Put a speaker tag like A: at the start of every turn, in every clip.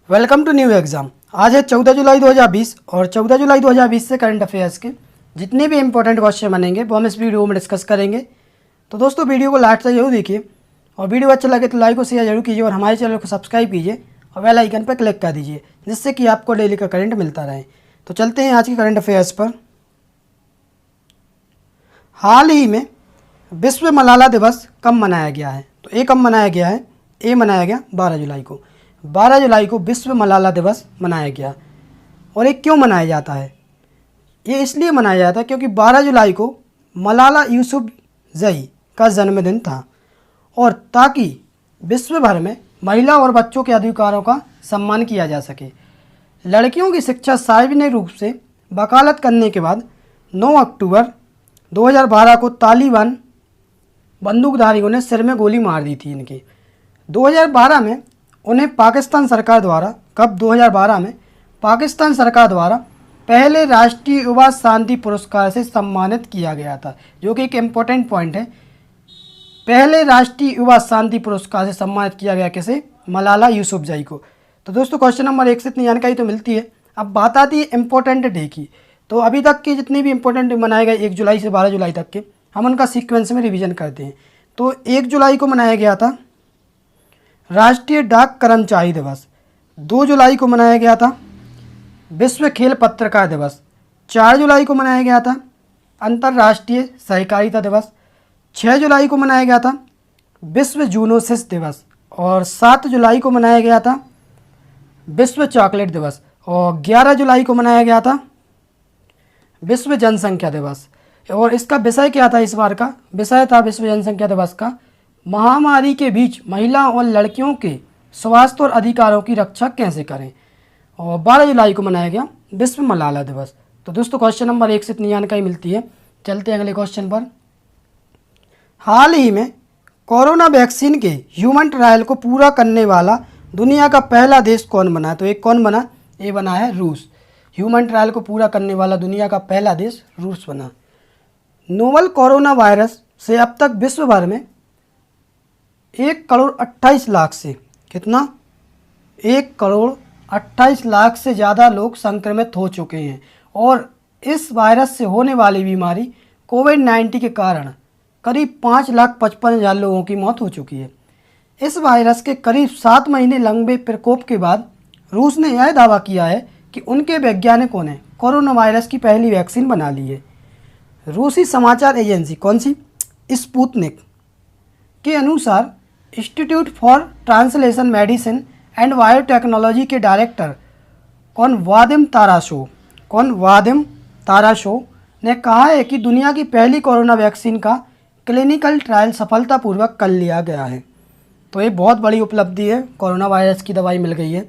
A: Welcome to new exam. आज है 14 जुलाई 2020 और 14 जुलाई 2020 से करंट अफेयर्स के जितने भी इंपॉर्टेंट क्वेश्चन बनेंगे वो हम इस वीडियो में डिस्कस करेंगे। तो दोस्तों वीडियो को लास्ट तक जरूर देखिए और वीडियो अच्छा लगे तो लाइक और शेयर जरूर कीजिए और हमारे चैनल को सब्सक्राइब कीजिए और बेल आइकन पर क्लिक कर दीजिए जिससे कि आपको डेली का करंट मिलता रहे। तो चलते हैं आज के करंट अफेयर्स पर। हाल ही में विश्व मलाला दिवस कब मनाया गया है? तो ये कब मनाया गया है? ये मनाया गया 12 जुलाई को। 12 जुलाई को विश्व मलाला दिवस मनाया गया। और ये क्यों मनाया जाता है? ये इसलिए मनाया जाता है क्योंकि 12 जुलाई को मलाला यूसुफजई का जन्मदिन था और ताकि विश्व भर में महिला और बच्चों के अधिकारों का सम्मान किया जा सके। लड़कियों की शिक्षा सार्वजनिक रूप से वकालत करने के बाद 9 अक्टूबर 2012 को तालिबान बंदूकधारियों ने सिर में गोली मार दी थी इनकी। 2012 में उन्हें पाकिस्तान सरकार द्वारा 2012 में पाकिस्तान सरकार द्वारा पहले राष्ट्रीय युवा शांति पुरस्कार से सम्मानित किया गया था, जो कि एक इम्पोर्टेंट पॉइंट है। पहले राष्ट्रीय युवा शांति पुरस्कार से सम्मानित किया गया किसे? मलाला यूसुफजई को। तो दोस्तों क्वेश्चन नंबर 1 से इतनी जानकारी तो मिलती है। अब बात आती है इम्पोर्टेंट डे की। तो अभी तक के जितने भी इम्पोर्टेंट डे मनाए गए 1 जुलाई से 12 जुलाई तक के, हम उनका सीक्वेंस में रिवीजन करते हैं। तो 1 जुलाई को मनाया गया था राष्ट्रीय डाक कर्मचारी दिवस। 2 जुलाई को मनाया गया था विश्व खेल पत्रकार दिवस। 4 जुलाई को मनाया गया था अंतर्राष्ट्रीय सहकारिता दिवस। 6 जुलाई को मनाया गया था विश्व जूनोसिस दिवस और 7 जुलाई को मनाया गया था विश्व चॉकलेट दिवस और 11 जुलाई को मनाया गया था विश्व जनसंख्या दिवस। और इसका विषय क्या था? इस बार का विषय था विश्व जनसंख्या दिवस का महामारी के बीच महिलाओं और लड़कियों के स्वास्थ्य और अधिकारों की रक्षा कैसे करें। और 12 जुलाई को मनाया गया विश्व मलाला दिवस। तो दोस्तों क्वेश्चन नंबर 1 से इतनी जानकारी मिलती है। चलते हैं अगले क्वेश्चन पर। हाल ही में कोरोना वैक्सीन के ह्यूमन ट्रायल को पूरा करने वाला दुनिया का पहला देश कौन बना? तो एक कौन बना? ये बना है रूस। ह्यूमन ट्रायल को पूरा करने वाला दुनिया का पहला देश रूस बना। नोवल कोरोना वायरस से अब तक विश्व भर में 1,28,00,000 से कितना? 1,28,00,000 से ज़्यादा लोग संक्रमित हो चुके हैं और इस वायरस से होने वाली बीमारी कोविड-19 के कारण करीब 5,55,000 लोगों की मौत हो चुकी है। इस वायरस के करीब 7 महीने लंबे प्रकोप के बाद रूस ने यह दावा किया है कि उनके वैज्ञानिकों ने कोरोना वायरस की पहली वैक्सीन बना ली है। रूसी समाचार एजेंसी कौन सी? स्पुतनिक के अनुसार institute for translation medicine and biotechnology के डायरेक्टर वादिम ताराशो ने कहा है कि दुनिया की पहली कोरोना वैक्सीन का क्लिनिकल ट्रायल सफलतापूर्वक कर लिया गया है। तो ये बहुत बड़ी उपलब्धि है, कोरोना वायरस की दवाई मिल गई है।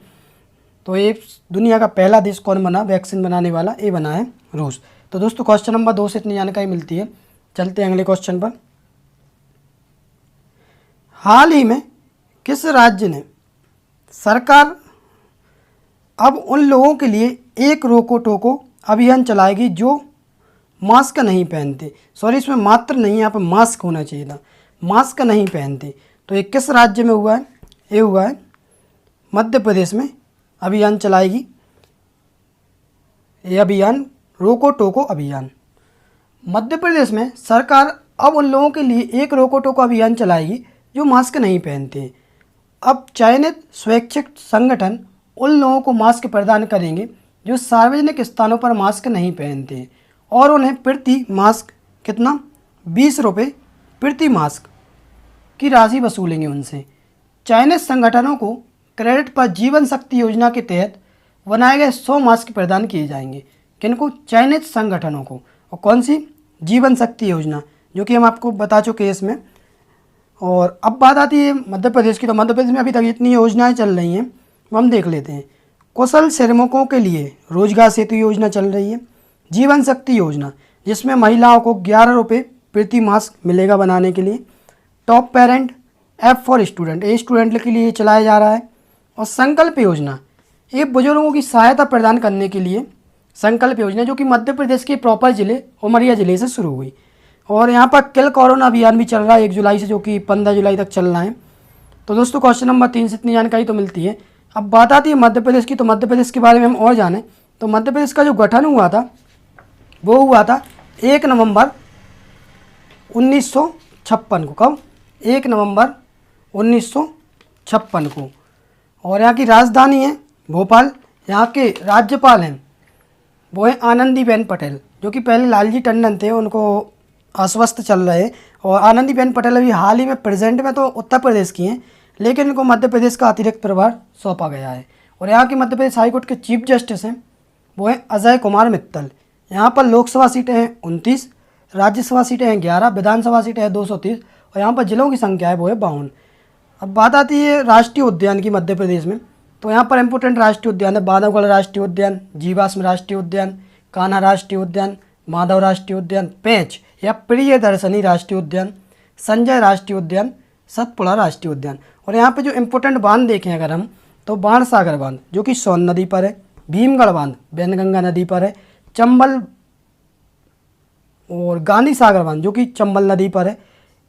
A: तो ये दुनिया का पहला देश कौन बना वैक्सीन बनाने वाला? ये बना है रूस। तो दोस्तों क्वेश्चन नंबर 2 से इतनी जानकारी मिलती है। चलते हैं अगले क्वेश्चन पर। हाल ही में किस राज्य ने सरकार अब उन लोगों के लिए एक रोको टोको अभियान चलाएगी जो मास्क नहीं पहनते? सॉरी, इसमें मात्र नहीं, यहाँ पर मास्क होना चाहिए था, मास्क नहीं पहनते। तो ये किस राज्य में हुआ है? ये हुआ है मध्य प्रदेश में अभियान चलाएगी। ये अभियान रोको टोको अभियान। मध्य प्रदेश में सरकार अब उन लोगों के लिए एक रोको टोको अभियान चलाएगी जो मास्क नहीं पहनते। अब चयनित स्वैच्छिक संगठन उन लोगों को मास्क प्रदान करेंगे जो सार्वजनिक स्थानों पर मास्क नहीं पहनते और उन्हें प्रति मास्क कितना? 20 रुपये प्रति मास्क की राशि वसूलेंगे उनसे। चयनित संगठनों को क्रेडिट पर जीवन शक्ति योजना के तहत बनाए गए 100 मास्क प्रदान किए जाएंगे। किनको? चयनित संगठनों को। और कौन सी? जीवन शक्ति योजना, जो कि हम आपको बता चुके हैं इसमें। और अब बात आती है मध्य प्रदेश की। तो मध्य प्रदेश में अभी तक इतनी योजनाएं चल रही हैं, वो हम देख लेते हैं। कुशल श्रमिकों के लिए रोजगार सेतु योजना चल रही है। जीवन शक्ति योजना, जिसमें महिलाओं को 11 रुपये प्रति मास्क मिलेगा बनाने के लिए। Top parent app for student, ये स्टूडेंट के लिए चलाया जा रहा है। और संकल्प योजना, ये बुजुर्गों की सहायता प्रदान करने के लिए संकल्प योजना, जो कि मध्य प्रदेश के प्रॉपर ज़िले उमरिया ज़िले से शुरू हुई। और यहाँ पर किल कोरोना अभियान भी चल रहा है 1 जुलाई से, जो कि 15 जुलाई तक चल रहा है। तो दोस्तों क्वेश्चन नंबर 3 से इतनी जानकारी तो मिलती है। अब बात आती है मध्य प्रदेश की, तो मध्य प्रदेश के बारे में हम और जानें तो मध्य प्रदेश का जो गठन हुआ था वो हुआ था 1 नवंबर 1956 को। कब? 1 नवंबर 1956 को। और यहाँ की राजधानी है भोपाल। यहाँ के राज्यपाल हैं वो है आनंदीबेन पटेल, जो कि पहले लालजी टंडन थे, उनको अस्वस्थ चल रहे। और आनंदीबेन पटेल अभी हाल ही में प्रेजेंट में तो उत्तर प्रदेश की हैं, लेकिन इनको मध्य प्रदेश का अतिरिक्त प्रभार सौंपा गया है। और यहाँ के मध्य प्रदेश हाईकोर्ट के चीफ जस्टिस हैं वो हैं अजय कुमार मित्तल। यहाँ पर लोकसभा सीटें हैं 29, राज्यसभा सीटें हैं 11, विधानसभा सीटें हैं 230 और यहाँ पर जिलों की संख्या है वो है 52। अब बात आती है राष्ट्रीय उद्यान की मध्य प्रदेश में, तो यहाँ पर इंपोर्टेंट राष्ट्रीय उद्यान है बांधवगढ़ राष्ट्रीय उद्यान, जीवाश्म राष्ट्रीय उद्यान, कान्हा राष्ट्रीय उद्यान, माधव राष्ट्रीय उद्यान, पेंच या प्रियदर्शनी राष्ट्रीय उद्यान, संजय राष्ट्रीय उद्यान, सतपुड़ा राष्ट्रीय उद्यान। और यहाँ पे जो इम्पोर्टेंट बांध देखें अगर हम तो बाणसागर बांध जो कि सोन नदी पर है, भीमगढ़ बांध वैनगंगा नदी पर है, चंबल और गांधी सागर बांध जो कि चंबल नदी पर है,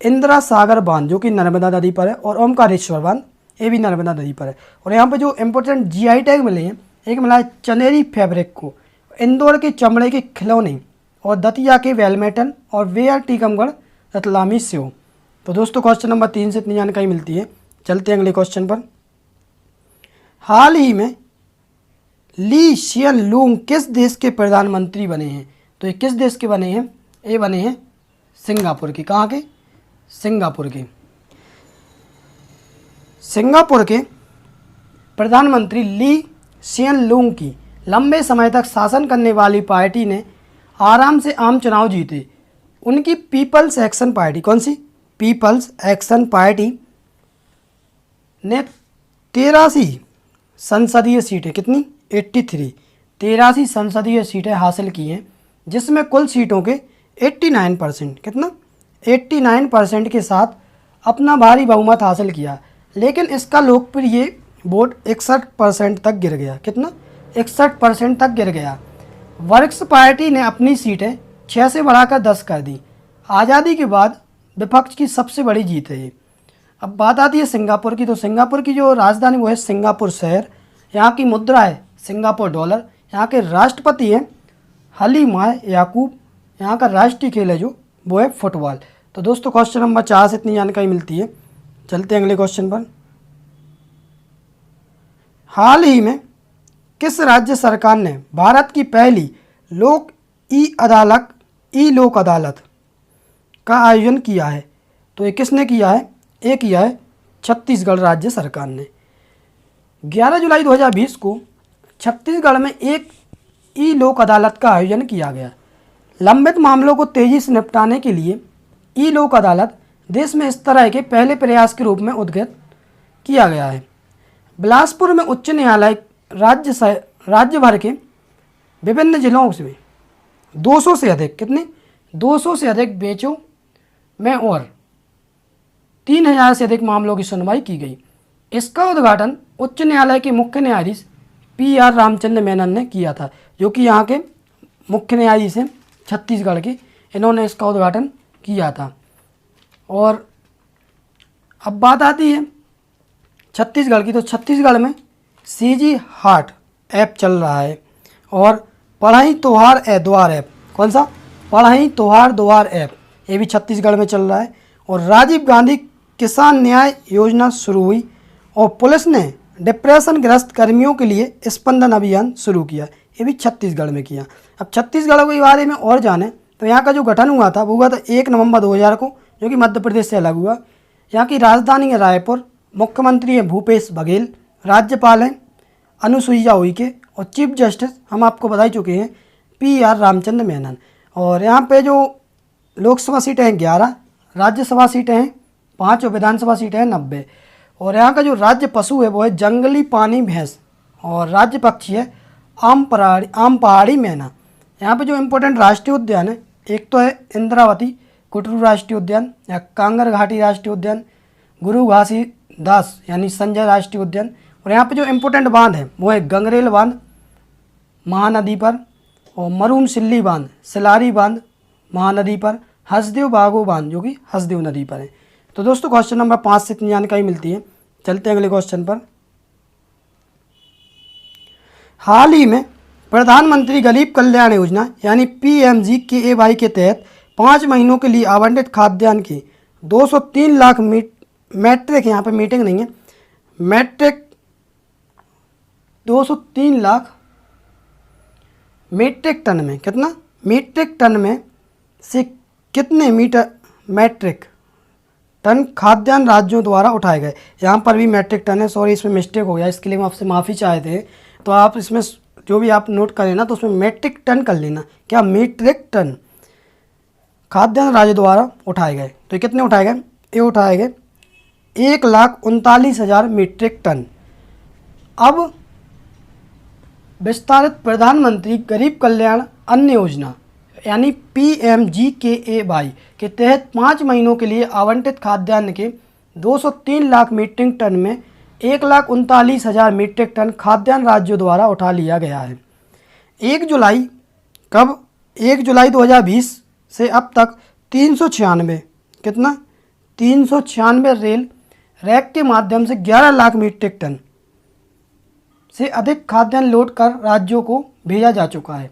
A: इंदिरा सागर बांध जो कि नर्मदा नदी पर है और ओमकारेश्वर बांध ये भी नर्मदा नदी पर है। और यहाँ पे जो इम्पोर्टेंट जीआई टैग मिले हैं, एक मिला है चनेरी फैब्रिक को, इंदौर के चमड़े के खिलौने और दतिया के वेलमेटन और वेयर टीकमगढ़ रतलामी सेव। तो दोस्तों क्वेश्चन नंबर 3 से इतनी जानकारी मिलती है। चलते हैं अगले क्वेश्चन पर। हाल ही में ली शियन लूंग किस देश के प्रधानमंत्री बने हैं? तो ये किस देश के बने हैं? ये बने हैं सिंगापुर के। कहाँ के? सिंगापुर के। सिंगापुर के प्रधानमंत्री ली शियन लूंग की लंबे समय तक शासन करने वाली पार्टी ने आराम से आम चुनाव जीते। उनकी पीपल्स एक्शन पार्टी, कौन सी? पीपल्स एक्शन पार्टी ने 83 संसदीय सीटें, कितनी? 83, 83 संसदीय सीटें हासिल की हैं, जिसमें कुल सीटों के 89%, कितना? 89% के साथ अपना भारी बहुमत हासिल किया। लेकिन इसका लोकप्रिय वोट 61% तक गिर गया। कितना? 61% तक गिर गया। वर्क्स पार्टी ने अपनी सीटें 6 से बढ़ाकर 10 कर दी। आज़ादी के बाद विपक्ष की सबसे बड़ी जीत है ये। अब बात आती है सिंगापुर की, तो सिंगापुर की जो राजधानी वो है सिंगापुर शहर। यहाँ की मुद्रा है सिंगापुर डॉलर। यहाँ के राष्ट्रपति हैं हलीमा याकूब। यहाँ का राष्ट्रीय खेल है जो वो है फुटबॉल। तो दोस्तों क्वेश्चन नंबर 4 से इतनी जानकारी मिलती है। चलते हैं अगले क्वेश्चन पर। हाल ही में किस राज्य सरकार ने भारत की पहली लोक अदालत का आयोजन किया है? तो ये किसने किया है? ये किया है छत्तीसगढ़ राज्य सरकार ने। 11 जुलाई 2020 को छत्तीसगढ़ में एक ई लोक अदालत का आयोजन किया गया। लंबित मामलों को तेजी से निपटाने के लिए ई लोक अदालत देश में इस तरह के पहले प्रयास के रूप में उद्घाटित किया गया है। बिलासपुर में उच्च न्यायालय राज्य भर के विभिन्न जिलों से 200 से अधिक, कितने? 200 से अधिक बेंचों में और 3000 से अधिक मामलों की सुनवाई की गई। इसका उद्घाटन उच्च न्यायालय के मुख्य न्यायाधीश PR रामचंद्र मेनन ने किया था, जो कि यहाँ के मुख्य न्यायाधीश हैं छत्तीसगढ़ के। इन्होंने इसका उद्घाटन किया था। और अब बात आती है छत्तीसगढ़ की, तो छत्तीसगढ़ में CG हार्ट ऐप चल रहा है और पढ़ाई त्योहार द्वार ऐप, कौन सा? पढ़ाई त्योहार द्वार ऐप, ये भी छत्तीसगढ़ में चल रहा है। और राजीव गांधी किसान न्याय योजना शुरू हुई और पुलिस ने डिप्रेशन ग्रस्त कर्मियों के लिए स्पंदन अभियान शुरू किया, ये भी छत्तीसगढ़ में किया। अब छत्तीसगढ़ के बारे में और जाने तो यहाँ का जो गठन हुआ था वो हुआ था 1 नवंबर 2000 को, जो कि मध्य प्रदेश से अलग हुआ। यहाँ की राजधानी है रायपुर। मुख्यमंत्री हैं भूपेश बघेल, राज्यपाल हैं अनुसुईया उइके और चीफ जस्टिस हम आपको बता ही चुके हैं PR रामचंद्र मेनन। और यहाँ पे जो लोकसभा सीटें हैं 11, राज्यसभा सीटें हैं 5 और विधानसभा सीटें हैं 90। और यहाँ का जो राज्य पशु है वो है जंगली पानी भैंस और राज्य पक्षी है आम पहाड़ी मैना। यहाँ पे जो इम्पोर्टेंट राष्ट्रीय उद्यान है, एक तो है इंद्रावती कुटरू राष्ट्रीय उद्यान या कांगर घाटी राष्ट्रीय उद्यान, गुरु घासीदास यानी संजय राष्ट्रीय उद्यान। और यहाँ पे जो इम्पोर्टेंट बांध है वो है गंगरेल बांध महानदी पर और मरूम सिल्ली बांध सिलारी बांध महानदी पर, हसदेव बागो बांध जो कि हसदेव नदी पर है। तो दोस्तों क्वेश्चन नंबर 5 से इतनी जानकारी मिलती है। चलते हैं अगले क्वेश्चन पर। हाल ही में प्रधानमंत्री गरीब कल्याण योजना यानी PMGKAY के तहत 5 महीनों के लिए आवंटित खाद्यान्न की 203 लाख मैट्रिक, यहाँ पे मीटिंग नहीं है, मैट्रिक 203 लाख मीट्रिक टन में, कितना मीट्रिक टन में से कितने मैट्रिक टन खाद्यान्न राज्यों द्वारा उठाए गए। यहाँ पर भी मैट्रिक टन है, सॉरी इसमें मिस्टेक हो गया, इसके लिए हम आपसे माफ़ी चाहते हैं। तो आप इसमें जो भी आप नोट करें ना तो उसमें मैट्रिक टन कर लेना, क्या मीट्रिक टन खाद्यान्न राज्य द्वारा उठाए गए। तो ये कितने उठाए गए, ये उठाए गए 1,39,000 मीट्रिक टन। अब विस्तारित प्रधानमंत्री गरीब कल्याण अन्न योजना यानी PMGKAY के तहत 5 महीनों के लिए आवंटित खाद्यान्न के 203 लाख मीट्रिक टन में 1,39,000 मीट्रिक टन खाद्यान्न राज्यों द्वारा उठा लिया गया है। 1 जुलाई 2020 से अब तक 396 कितना 396 रेल रैक के माध्यम से 11 लाख मीट्रिक टन से अधिक खाद्यान्न लोड कर राज्यों को भेजा जा चुका है।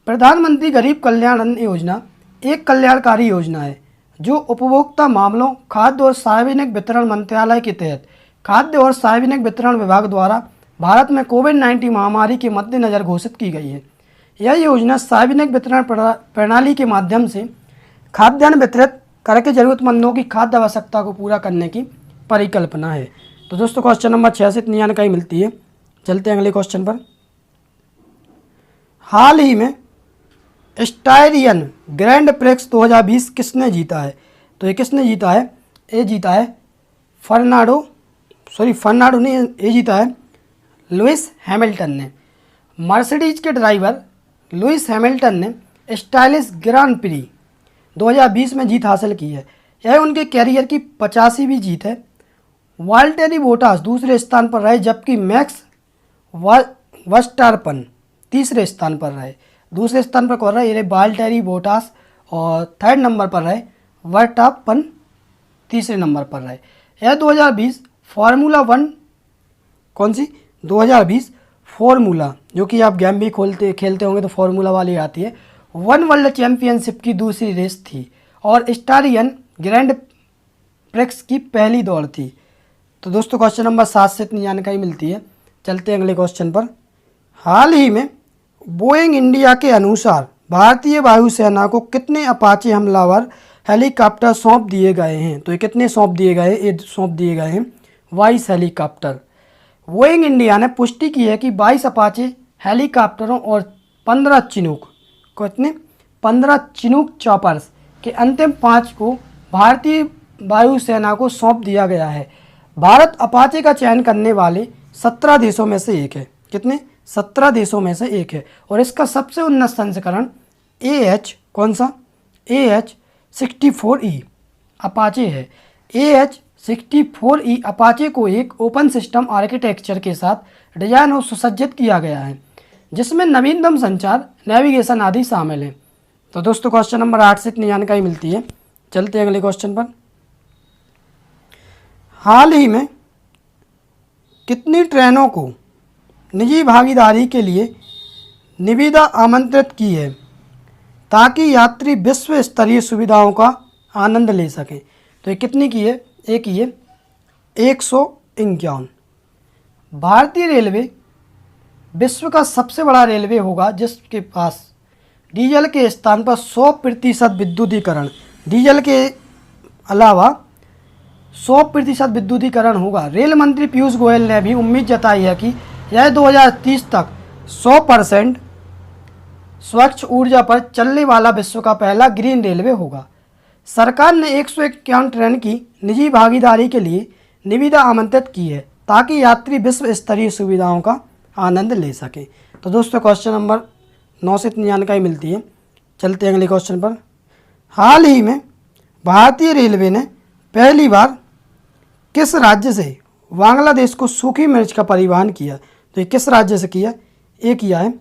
A: प्रधानमंत्री गरीब कल्याण अन्न योजना एक कल्याणकारी योजना है जो उपभोक्ता मामलों, खाद्य और सार्वजनिक वितरण मंत्रालय के तहत खाद्य और सार्वजनिक वितरण विभाग द्वारा भारत में कोविड-19 महामारी के मद्देनज़र घोषित की गई है। यह योजना सार्वजनिक वितरण प्रणाली के माध्यम से खाद्यान्न वितरित करके ज़रूरतमंदों की खाद्य आवश्यकता को पूरा करने की परिकल्पना है। तो दोस्तों क्वेश्चन नंबर 6 से इतनी जानकारी मिलती है। चलते हैं अगले क्वेश्चन पर। हाल ही में स्टायरियन ग्रैंड प्रिक्स 2020 किसने जीता है। तो ये किसने जीता है, ये जीता है फर्नांडो ने, ये जीता है लुइस हैमिल्टन ने। मर्सिडीज के ड्राइवर लुइस हैमिल्टन ने स्टाइलिश ग्रांड प्री 2020 में जीत हासिल की है। यह उनके कैरियर की 85वीं जीत है। वाल्टेरी बोटास दूसरे स्थान पर रहे जबकि मैक्स वर्स्टापन तीसरे स्थान पर रहे। दूसरे स्थान पर कौन रहे, ये वाल्टेरी बोटास, और थर्ड नंबर पर रहे वर्स्टापन, तीसरे नंबर पर रहे। यह 2020 फार्मूला 1 कौन सी 2020 फार्मूला, जो कि आप गेम भी खेलते होंगे तो फार्मूला वाली आती है, 1 वर्ल्ड चैम्पियनशिप की दूसरी रेस थी और स्टारियन ग्रैंड प्रिक्स की पहली दौड़ थी। तो दोस्तों क्वेश्चन नंबर 7 से इतनी जानकारी मिलती है। चलते हैं अगले क्वेश्चन पर। हाल ही में बोइंग इंडिया के अनुसार भारतीय वायुसेना को कितने अपाचे हमलावर हेलीकॉप्टर सौंप दिए गए हैं। तो ये कितने सौंप दिए गए, ये सौंप दिए गए हैं 22 हेलीकॉप्टर। बोइंग इंडिया ने पुष्टि की है कि 22 अपाचे हेलीकॉप्टरों और 15 चिनूक कितने 15 चिनूक चॉपर्स के अंतिम 5 को भारतीय वायुसेना को सौंप दिया गया है। भारत अपाचे का चयन करने वाले 17 देशों में से एक है। कितने 17 देशों में से एक है और इसका सबसे उन्नत संस्करण AH कौन सा AH-64E अपाचे है। AH-64E अपाचे को एक ओपन सिस्टम आर्किटेक्चर के साथ डिजाइन और सुसज्जित किया गया है जिसमें नवीनतम संचार, नेविगेशन आदि शामिल है। तो दोस्तों क्वेश्चन नंबर 8 से इतनी जानकारी मिलती है। चलते हैं अगले क्वेश्चन पर। हाल ही में कितनी ट्रेनों को निजी भागीदारी के लिए निविदा आमंत्रित की है ताकि यात्री विश्व स्तरीय सुविधाओं का आनंद ले सकें। तो ये कितनी की है, एक ही है 151। भारतीय रेलवे विश्व का सबसे बड़ा रेलवे होगा जिसके पास डीजल के स्थान पर 100% विद्युतीकरण, डीजल के अलावा 100% विद्युतीकरण होगा। रेल मंत्री पीयूष गोयल ने भी उम्मीद जताई है कि यह 2030 तक 100% स्वच्छ ऊर्जा पर चलने वाला विश्व का पहला ग्रीन रेलवे होगा। सरकार ने 151 ट्रेन की निजी भागीदारी के लिए निविदा आमंत्रित की है ताकि यात्री विश्व स्तरीय सुविधाओं का आनंद ले सकें। तो दोस्तों क्वेश्चन नंबर 9 से इतनी जानकारी मिलती है। चलते हैं अगले क्वेश्चन पर। हाल ही में भारतीय रेलवे ने पहली बार किस राज्य से बांग्लादेश को सूखी मिर्च का परिवहन किया। तो ये किस राज्य से किया, ये किया है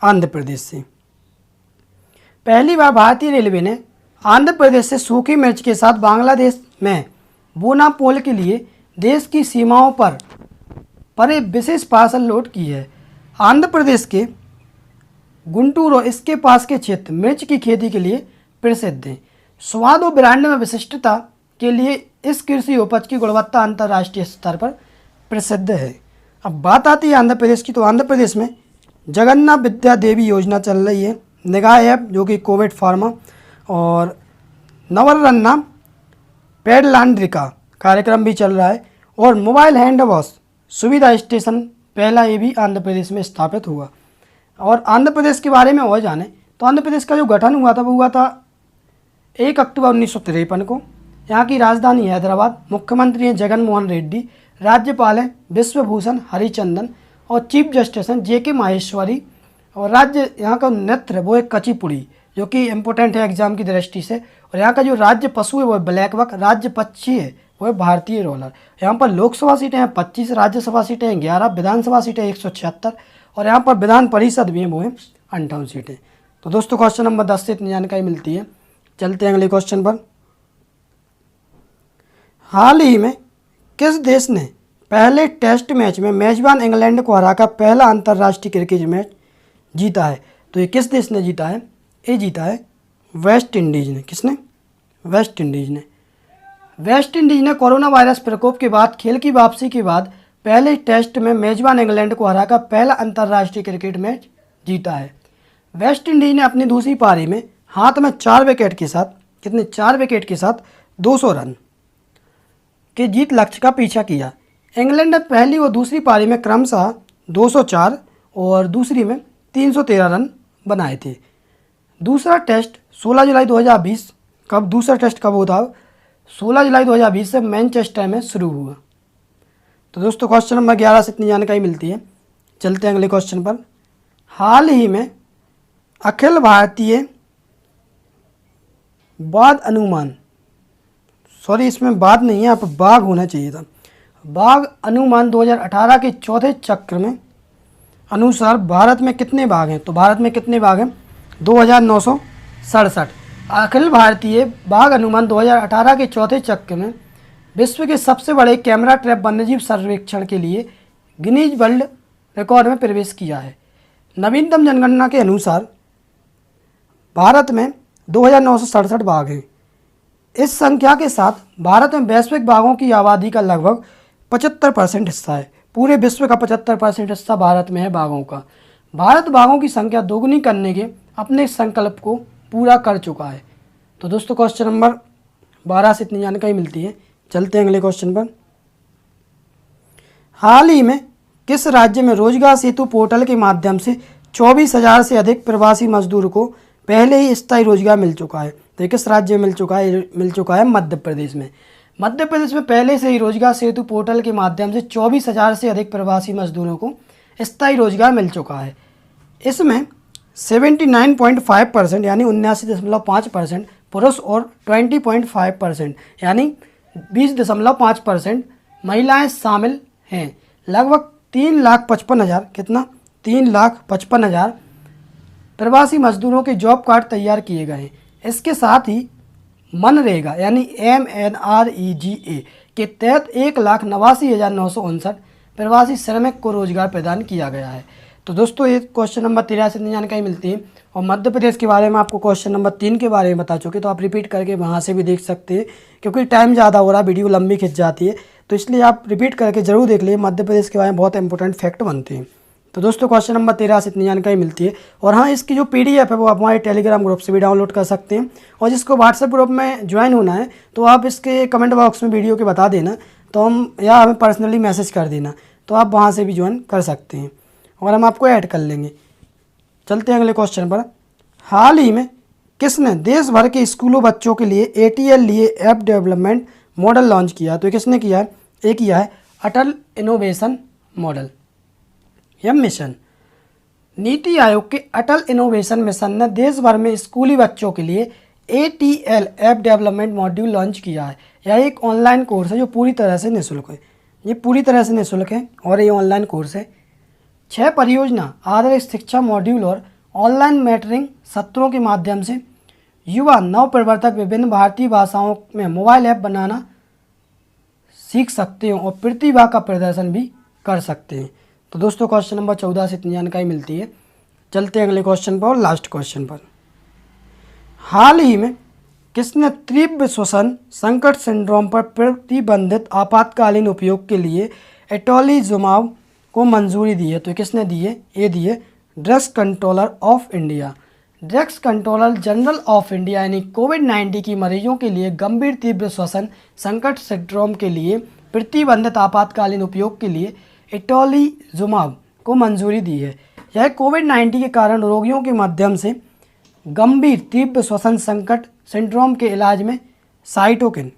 A: आंध्र प्रदेश से। पहली बार भारतीय रेलवे ने आंध्र प्रदेश से सूखी मिर्च के साथ बांग्लादेश में बोनापोल के लिए देश की सीमाओं पर एक विशेष पार्सल लोड की है। आंध्र प्रदेश के गुंटूर और इसके पास के क्षेत्र मिर्च की खेती के लिए प्रसिद्ध हैं। स्वाद और ब्रांड में विशिष्टता के लिए इस कृषि उपज की गुणवत्ता अंतर्राष्ट्रीय स्तर पर प्रसिद्ध है। अब बात आती है आंध्र प्रदेश की, तो आंध्र प्रदेश में जगन्नाथ विद्या देवी योजना चल रही है, निगाह ऐप जो कि कोविड फार्मा, और नवरन्ना पेड लॉन्ड्री का कार्यक्रम भी चल रहा है, और मोबाइल हैंड वॉश सुविधा स्टेशन पहला ये भी आंध्र प्रदेश में स्थापित हुआ। और आंध्र प्रदेश के बारे में और जाने तो आंध्र प्रदेश का जो गठन हुआ था वो हुआ था 1 अक्टूबर 1953 को। यहाँ की राजधानी हैदराबाद, मुख्यमंत्री हैं जगन मोहन रेड्डी, राज्यपाल हैं विश्वभूषण हरिचंदन, और चीफ जस्टिस हैं JK माहेश्वरी, और राज्य यहाँ का नृत्य वो है कचिपुड़ी जो कि इम्पोर्टेंट है एग्जाम की दृष्टि से। और यहाँ का जो राज्य पशु है वो है ब्लैक बक, राज्य पक्षी है वो है भारतीय रोलर। यहाँ पर लोकसभा सीटें हैं 25, राज्यसभा सीटें हैं 11, विधानसभा सीटें 176, और यहाँ पर विधान परिषद भी है वो है 58 सीटें। तो दोस्तों क्वेश्चन नंबर 10 से इतनी जानकारी मिलती है। चलते हैं अगले क्वेश्चन पर। हाल ही में किस देश ने पहले टेस्ट मैच में मेजबान इंग्लैंड को हराकर पहला अंतर्राष्ट्रीय क्रिकेट मैच जीता है? तो ये किस देश ने जीता है? ये जीता है वेस्ट इंडीज़ ने। किसने? वेस्ट इंडीज़ ने। वेस्ट इंडीज़ ने कोरोना वायरस प्रकोप के बाद खेल की वापसी के बाद पहले टेस्ट में मेजबान इंग्लैंड को हराकर पहला अंतर्राष्ट्रीय क्रिकेट मैच जीता है। वेस्ट इंडीज़ ने अपनी दूसरी पारी में हाथ में 4 विकेट के साथ, कितने? 4 विकेट के साथ 200 रन के जीत लक्ष्य का पीछा किया। इंग्लैंड ने पहली और दूसरी पारी में क्रमशः 204 और दूसरी में 313 रन बनाए थे। दूसरा टेस्ट 16 जुलाई 2020 कब? दूसरा टेस्ट कब होता? 16 जुलाई 2020 से मैनचेस्टर में शुरू हुआ। तो दोस्तों क्वेश्चन नंबर 11 से इतनी जानकारी मिलती है। चलते हैं अगले क्वेश्चन पर। हाल ही में अखिल भारतीय बाद अनुमान, सॉरी इसमें बाद नहीं है, यहाँ पर बाघ होना चाहिए था, बाघ अनुमान 2018 के चौथे चक्र में अनुसार भारत में कितने बाघ हैं? तो भारत में कितने बाघ हैं? 2967। अखिल भारतीय बाघ अनुमान 2018 के चौथे चक्र में विश्व के सबसे बड़े कैमरा ट्रैप वन्यजीव सर्वेक्षण के लिए गिनीज वर्ल्ड रिकॉर्ड में प्रवेश किया है। नवीनतम जनगणना के अनुसार भारत में 2967 बाघ हैं। इस संख्या के साथ भारत में वैश्विक बाघों की आबादी का लगभग 75% हिस्सा है। पूरे विश्व का 75% हिस्सा भारत में है बाघों का। भारत बाघों की संख्या दोगुनी करने के अपने संकल्प को पूरा कर चुका है। तो दोस्तों क्वेश्चन नंबर 12 से इतनी जानकारी मिलती है। चलते हैं अगले क्वेश्चन पर। हाल ही में किस राज्य में रोजगार सेतु पोर्टल के माध्यम से 24,000 से अधिक प्रवासी मजदूर को पहले ही स्थायी रोजगार मिल चुका है? तो किस राज्य में मिल चुका है? मध्य प्रदेश में। मध्य प्रदेश में पहले से ही रोजगार सेतु पोर्टल के माध्यम से 24,000 से अधिक प्रवासी मजदूरों को स्थायी रोजगार मिल चुका है। इसमें 79.5% यानी 79.5% पुरुष और 20.5% यानी 20.5% महिलाएं शामिल हैं। लगभग 3,55,000, कितना? 3,55,000 प्रवासी मजदूरों के जॉब कार्ड तैयार किए गए हैं। इसके साथ ही मनरेगा यानी MNREGA के तहत 1,89,959 प्रवासी श्रमिक को रोजगार प्रदान किया गया है। तो दोस्तों ये क्वेश्चन नंबर 13 से जानकारी मिलती है। और मध्य प्रदेश के बारे में आपको क्वेश्चन नंबर 3 के बारे में बता चुके, तो आप रिपीट करके वहाँ से भी देख सकते हैं, क्योंकि टाइम ज़्यादा हो रहा, वीडियो लंबी खिंच जाती है, तो इसलिए आप रिपीट करके जरूर देख लीजिए। मध्य प्रदेश के बारे में बहुत इंपॉर्टेंट फैक्ट बनते हैं। तो दोस्तों क्वेश्चन नंबर 13 से इतनी जानकारी मिलती है। और हाँ, इसकी जो PDF है वो आप हमारे टेलीग्राम ग्रुप से भी डाउनलोड कर सकते हैं। और जिसको व्हाट्सएप ग्रुप में ज्वाइन होना है तो आप इसके कमेंट बॉक्स में वीडियो के बता देना, तो हम या हमें पर्सनली मैसेज कर देना, तो आप वहाँ से भी ज्वाइन कर सकते हैं और हम आपको ऐड कर लेंगे। चलते हैं अगले क्वेश्चन पर। हाल ही में किसने देश भर के स्कूलों बच्चों के लिए ATL लिए ऐप डेवलपमेंट मॉडल लॉन्च किया? तो किसने किया है? ये किया है अटल इनोवेशन मॉडल या मिशन। नीति आयोग के अटल इनोवेशन मिशन ने देश भर में स्कूली बच्चों के लिए ATL app development module launch किया है। यह एक ऑनलाइन कोर्स है जो पूरी तरह से निःशुल्क है। ये पूरी तरह से निःशुल्क है और ये ऑनलाइन कोर्स है। 6 परियोजना आधारित शिक्षा मॉड्यूल और ऑनलाइन मेंटरिंग सत्रों के माध्यम से युवा नव प्रवर्तक विभिन्न भारतीय भाषाओं में मोबाइल ऐप बनाना सीख सकते हैं और प्रतिभा का प्रदर्शन भी कर सकते हैं। तो तो दोस्तों क्वेश्चन नंबर 14 से इतनी जानकारी मिलती है। चलते हैं अगले क्वेश्चन पर और लास्ट क्वेश्चन पर। हाल ही में किसने तीव्र श्वसन संकट सिंड्रोम पर प्रतिबंधित आपातकालीन उपयोग के लिए एटोलिजुमाब को मंजूरी दी है? तो किसने दी है? ये दी है drugs controller of India. Drugs controller general of India यानी कोविड-19 की मरीजों के लिए गंभीर तीव्र श्वसन संकट सिंड्रोम के लिए प्रतिबंधित आपातकालीन उपयोग के लिए एटोलिजुमाब को मंजूरी दी है। यह कोविड-19 के कारण रोगियों के माध्यम से गंभीर तीव्र श्वसन संकट सिंड्रोम के इलाज में साइटोकिन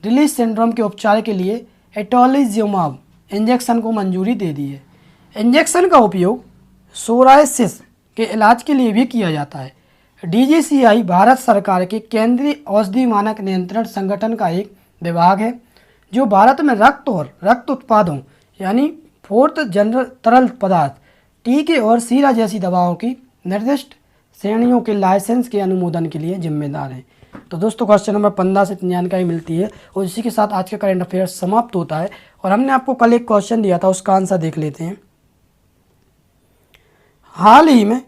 A: रिलीज सिंड्रोम के उपचार के लिए एटोलिजुमाब इंजेक्शन को मंजूरी दे दी है। इंजेक्शन का उपयोग सोरायसिस के इलाज के लिए भी किया जाता है। DGCI भारत सरकार के केंद्रीय औषधि मानक नियंत्रण संगठन का एक विभाग है जो भारत में रक्त और रक्त उत्पादों यानी फोर्थ जनरल तरल पदार्थ, टीके और सीरा जैसी दवाओं की निर्दिष्ट श्रेणियों के लाइसेंस के अनुमोदन के लिए जिम्मेदार है। तो दोस्तों क्वेश्चन नंबर 15 से इतनी जानकारी मिलती है और इसी के साथ आज का करंट अफेयर्स समाप्त होता है। और हमने आपको कल एक क्वेश्चन दिया था, उसका आंसर देख लेते हैं। हाल ही में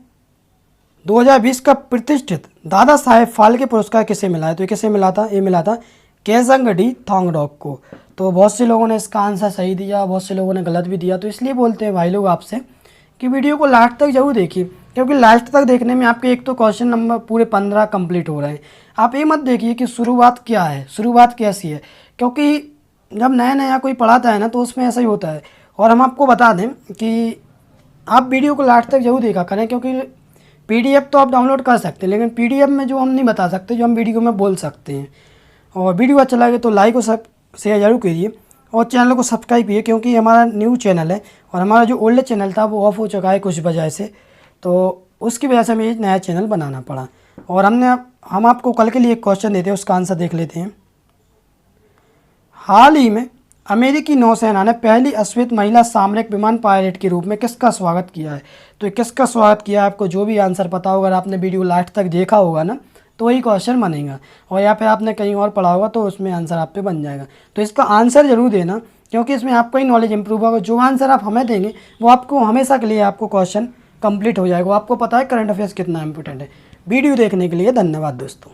A: 2020 का प्रतिष्ठित दादा साहेब फाल्के पुरस्कार किसे मिला है? तो ये किसे मिला था? ये मिला था केजंग डी थोंगडोक को। तो बहुत से लोगों ने इसका आंसर सही दिया, बहुत से लोगों ने गलत भी दिया। तो इसलिए बोलते हैं भाई लोग आपसे कि वीडियो को लास्ट तक जरूर देखिए, क्योंकि लास्ट तक देखने में आपके एक तो क्वेश्चन नंबर पूरे 15 कंप्लीट हो रहे हैं। आप ये मत देखिए कि शुरुआत क्या है, शुरुआत कैसी है, क्योंकि जब नया नया कोई पढ़ाता है ना तो उसमें ऐसा ही होता है। और हम आपको बता दें कि आप वीडियो को लास्ट तक जरूर देखा करें, क्योंकि PDF तो आप डाउनलोड कर सकते हैं, लेकिन PDF में जो हम नहीं बता सकते, जो हम वीडियो में बोल सकते हैं। और वीडियो अच्छा लगे तो लाइक और सब शेयर जरूर कीजिए और चैनल को सब्सक्राइब कीजिए, क्योंकि हमारा न्यू चैनल है और हमारा जो ओल्ड चैनल था वो ऑफ हो चुका है कुछ वजह से, तो उसकी वजह से हमें एक नया चैनल बनाना पड़ा। और हम आपको कल के लिए एक क्वेश्चन देते हैं, उसका आंसर देख लेते हैं। हाल ही में अमेरिकी नौसेना ने पहली अश्वेत महिला सामरिक विमान पायलट के रूप में किसका स्वागत किया है? तो किसका स्वागत किया है? आपको जो भी आंसर पता होगा, अगर आपने वीडियो लास्ट तक देखा होगा ना तो वही क्वेश्चन बनेगा, और या फिर आपने कहीं और पढ़ा होगा तो उसमें आंसर आप पे बन जाएगा। तो इसका आंसर जरूर देना, क्योंकि इसमें आपका ही नॉलेज इंप्रूव होगा। जो आंसर आप हमें देंगे वो आपको हमेशा के लिए आपको क्वेश्चन कंप्लीट हो जाएगा। आपको पता है करंट अफेयर्स कितना इंपॉर्टेंट है। वीडियो देखने के लिए धन्यवाद दोस्तों।